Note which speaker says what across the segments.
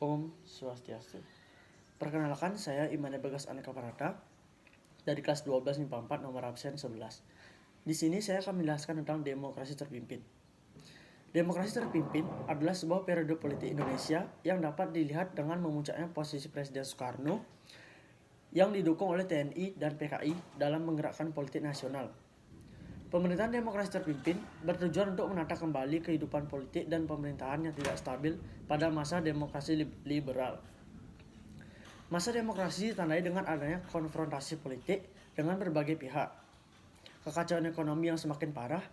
Speaker 1: Om Swastiastu. Perkenalkan, saya Imane Bagas Aneka Parata dari kelas 12 MIPA 4 nomor absen 11. Di sini saya akan menjelaskan tentang demokrasi terpimpin. Demokrasi terpimpin adalah sebuah periode politik Indonesia yang dapat dilihat dengan memuncaknya posisi Presiden Soekarno yang didukung oleh TNI dan PKI dalam menggerakkan politik nasional. Pemerintahan demokrasi terpimpin bertujuan untuk menata kembali kehidupan politik dan pemerintahan yang tidak stabil pada masa demokrasi liberal. Masa demokrasi ditandai dengan adanya konfrontasi politik dengan berbagai pihak, kekacauan ekonomi yang semakin parah,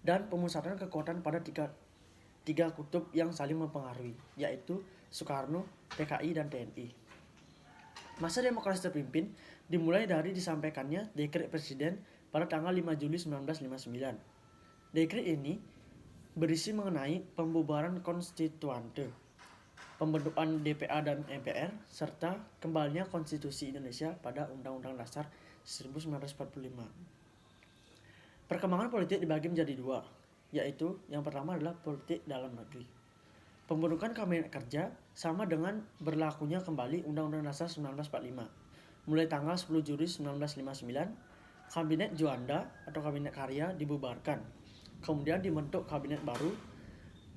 Speaker 1: dan pemusatan kekuatan pada tiga kutub yang saling mempengaruhi, yaitu Soekarno, PKI, dan TNI. Masa demokrasi terpimpin dimulai dari disampaikannya dekret presiden pada tanggal 5 Juli 1959. Dekret ini berisi mengenai pembubaran konstituante, pembentukan DPA dan MPR, serta kembalinya konstitusi Indonesia pada Undang-Undang Dasar 1945. Perkembangan politik dibagi menjadi dua, yaitu yang pertama adalah politik dalam negeri. Pembentukan Kabinet Kerja sama dengan berlakunya kembali Undang-Undang Dasar 1945. Mulai tanggal 10 Juli 1959, Kabinet Juanda atau Kabinet Karya dibubarkan. Kemudian dibentuk kabinet baru.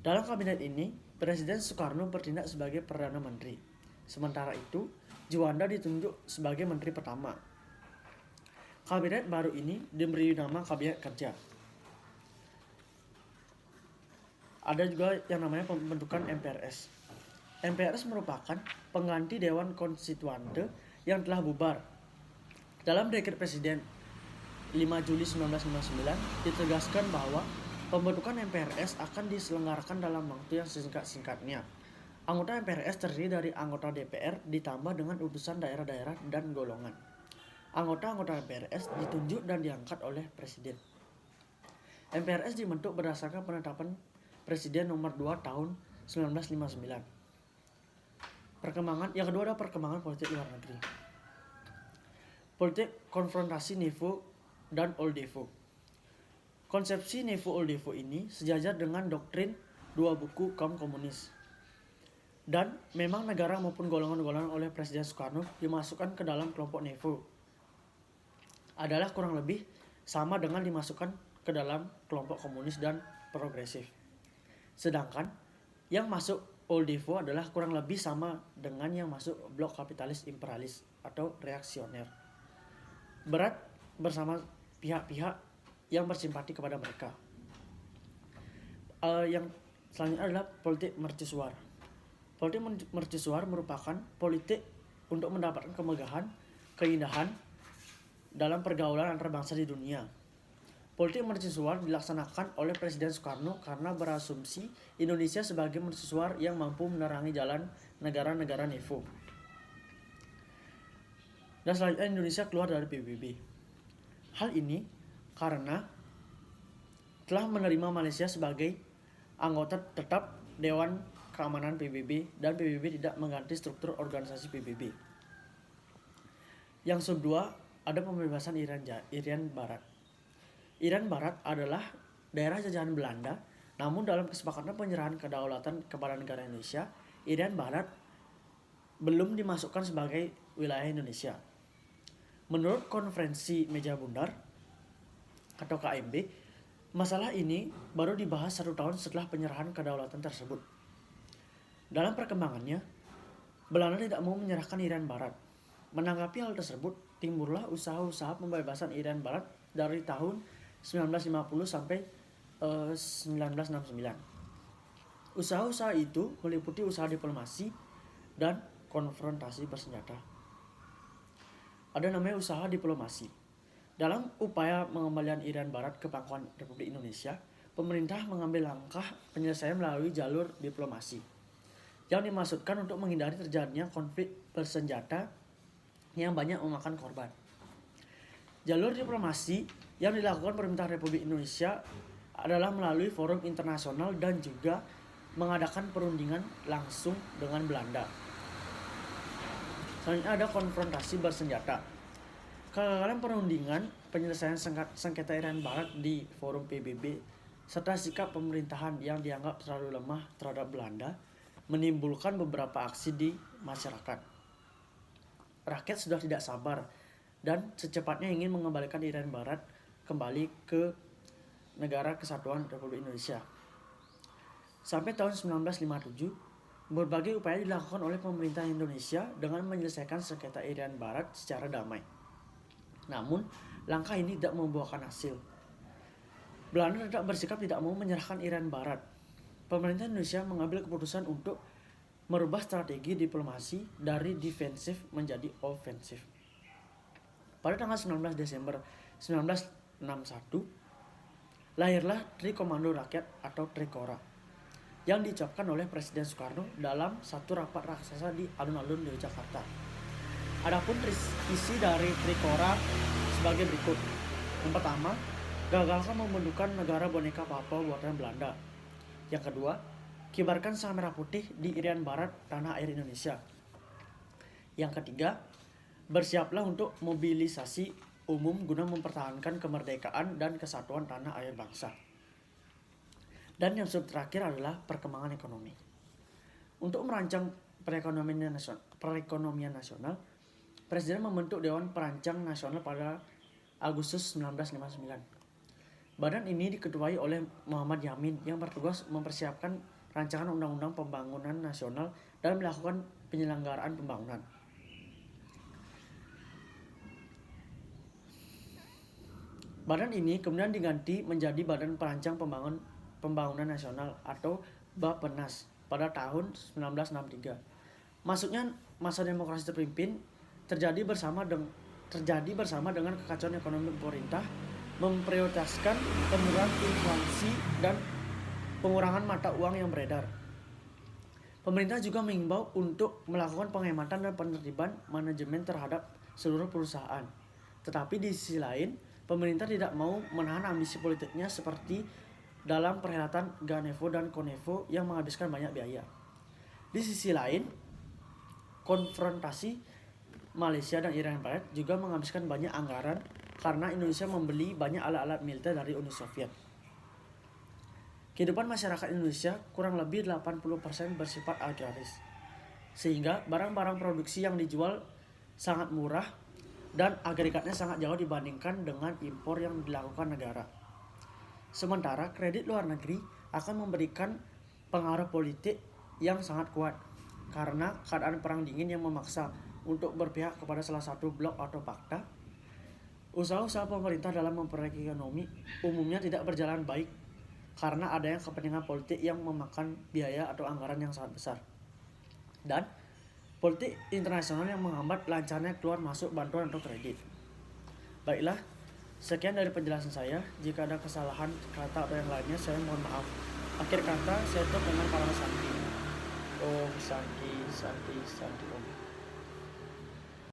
Speaker 1: Dalam kabinet ini, Presiden Soekarno bertindak sebagai Perdana Menteri. Sementara itu, Juanda ditunjuk sebagai Menteri Pertama. Kabinet baru ini diberi nama Kabinet Kerja. Ada juga yang namanya pembentukan MPRS. MPRS merupakan pengganti Dewan Konstituante yang telah bubar. Dalam dekret Presiden 5 Juli 1959 ditegaskan bahwa pembentukan MPRS akan diselenggarakan dalam waktu yang sesingkat-singkatnya. Anggota MPRS terdiri dari anggota DPR ditambah dengan utusan daerah-daerah dan golongan. Anggota-anggota MPRS ditunjuk dan diangkat oleh Presiden. MPRS dibentuk berdasarkan penetapan Presiden nomor 2 tahun 1959. Yang kedua adalah perkembangan politik luar negeri. Politik konfrontasi Nevo dan Old Devo. Konsepsi Nevo Old Devo ini sejajar dengan doktrin dua buku kaum komunis. Dan memang negara maupun golongan-golongan oleh Presiden Soekarno dimasukkan ke dalam kelompok Nevo adalah kurang lebih sama dengan dimasukkan ke dalam kelompok komunis dan progresif. Sedangkan yang masuk Old Devo adalah kurang lebih sama dengan yang masuk blok kapitalis imperialis atau reaksioner. Berat bersama pihak-pihak yang bersimpati kepada mereka. Yang selanjutnya adalah politik mercusuar. Politik mercusuar merupakan politik untuk mendapatkan kemegahan, keindahan dalam pergaulan antar bangsa di dunia. Politik mercusuar dilaksanakan oleh Presiden Soekarno karena berasumsi Indonesia sebagai mercusuar yang mampu menerangi jalan negara-negara Nevo. Dan selanjutnya Indonesia keluar dari PBB. Hal ini karena telah menerima Malaysia sebagai anggota tetap Dewan Keamanan PBB dan PBB tidak mengganti struktur organisasi PBB. Yang kedua ada pembebasan Irian Barat. Irian Barat adalah daerah jajahan Belanda, namun dalam kesepakatan penyerahan kedaulatan kepada negara Indonesia, Irian Barat belum dimasukkan sebagai wilayah Indonesia. Menurut Konferensi Meja Bundar atau KMB, masalah ini baru dibahas 1 tahun setelah penyerahan kedaulatan tersebut. Dalam perkembangannya, Belanda tidak mau menyerahkan Irian Barat. Menanggapi hal tersebut, timbullah usaha-usaha pembebasan Irian Barat dari tahun 1950 sampai 1969. Usaha-usaha itu meliputi usaha diplomasi dan konfrontasi bersenjata. Ada namanya usaha diplomasi. Dalam upaya pengembalian Irian Barat ke pangkuan Republik Indonesia, pemerintah mengambil langkah penyelesaian melalui jalur diplomasi yang dimaksudkan untuk menghindari terjadinya konflik bersenjata yang banyak memakan korban. Jalur diplomasi yang dilakukan pemerintah Republik Indonesia adalah melalui forum internasional dan juga mengadakan perundingan langsung dengan Belanda. Selanjutnya ada konfrontasi bersenjata. Kegagalan perundingan penyelesaian sengketa Irian Barat di forum PBB serta sikap pemerintahan yang dianggap terlalu lemah terhadap Belanda menimbulkan beberapa aksi di masyarakat. Rakyat sudah tidak sabar dan secepatnya ingin mengembalikan Irian Barat kembali ke Negara Kesatuan Republik Indonesia. Sampai tahun 1957, berbagai upaya dilakukan oleh pemerintah Indonesia dengan menyelesaikan sengketa Irian Barat secara damai. Namun, langkah ini tidak membuahkan hasil. Belanda tetap bersikap tidak mau menyerahkan Irian Barat. Pemerintah Indonesia mengambil keputusan untuk merubah strategi diplomasi dari defensif menjadi ofensif. Pada tanggal 19 Desember 1961, lahirlah Tri Komando Rakyat atau Trikora yang diucapkan oleh Presiden Soekarno dalam satu rapat raksasa di alun-alun Yogyakarta. Adapun visi dari Trikora sebagai berikut. Yang pertama, gagalkan membentukkan negara boneka Papua buatan Belanda. Yang kedua, kibarkan sang merah putih di Irian Barat tanah air Indonesia. Yang ketiga, bersiaplah untuk mobilisasi umum guna mempertahankan kemerdekaan dan kesatuan tanah air bangsa. Dan yang terakhir adalah perkembangan ekonomi. Untuk merancang perekonomian nasional, Presiden membentuk Dewan Perancang Nasional pada Agustus 1959. Badan ini diketuai oleh Muhammad Yamin yang bertugas mempersiapkan rancangan undang-undang pembangunan nasional dan melakukan penyelenggaraan pembangunan. Badan ini kemudian diganti menjadi Badan Perancang Pembangunan Nasional atau Bappenas pada tahun 1963. Masuknya masa demokrasi terpimpin terjadi bersama dengan kekacauan ekonomi pemerintah memprioritaskan penurunan inflasi dan pengurangan mata uang yang beredar. Pemerintah juga mengimbau untuk melakukan penghematan dan penertiban manajemen terhadap seluruh perusahaan. Tetapi di sisi lain, pemerintah tidak mau menahan ambisi politiknya seperti dalam perhelatan Ganevo dan Konevo yang menghabiskan banyak biaya. Di sisi lain, konfrontasi Malaysia dan Irian Barat juga menghabiskan banyak anggaran karena Indonesia membeli banyak alat-alat militer dari Uni Soviet. Kehidupan masyarakat Indonesia kurang lebih 80% bersifat agraris, sehingga barang-barang produksi yang dijual sangat murah dan agregatnya sangat jauh dibandingkan dengan impor yang dilakukan negara. Sementara kredit luar negeri akan memberikan pengaruh politik yang sangat kuat karena keadaan perang dingin yang memaksa untuk berpihak kepada salah satu blok atau fakta. Usaha-usaha pemerintah dalam memperbaiki ekonomi umumnya tidak berjalan baik karena adanya kepentingan politik yang memakan biaya atau anggaran yang sangat besar. Dan politik internasional yang menghambat lancarnya keluar masuk bantuan atau kredit. Baiklah, sekian dari penjelasan saya. Jika ada kesalahan kata atau yang lainnya, saya mohon maaf. Akhir kata, saya tutup dengan kalimat Santi. Om Santi, Santi, Santi Om.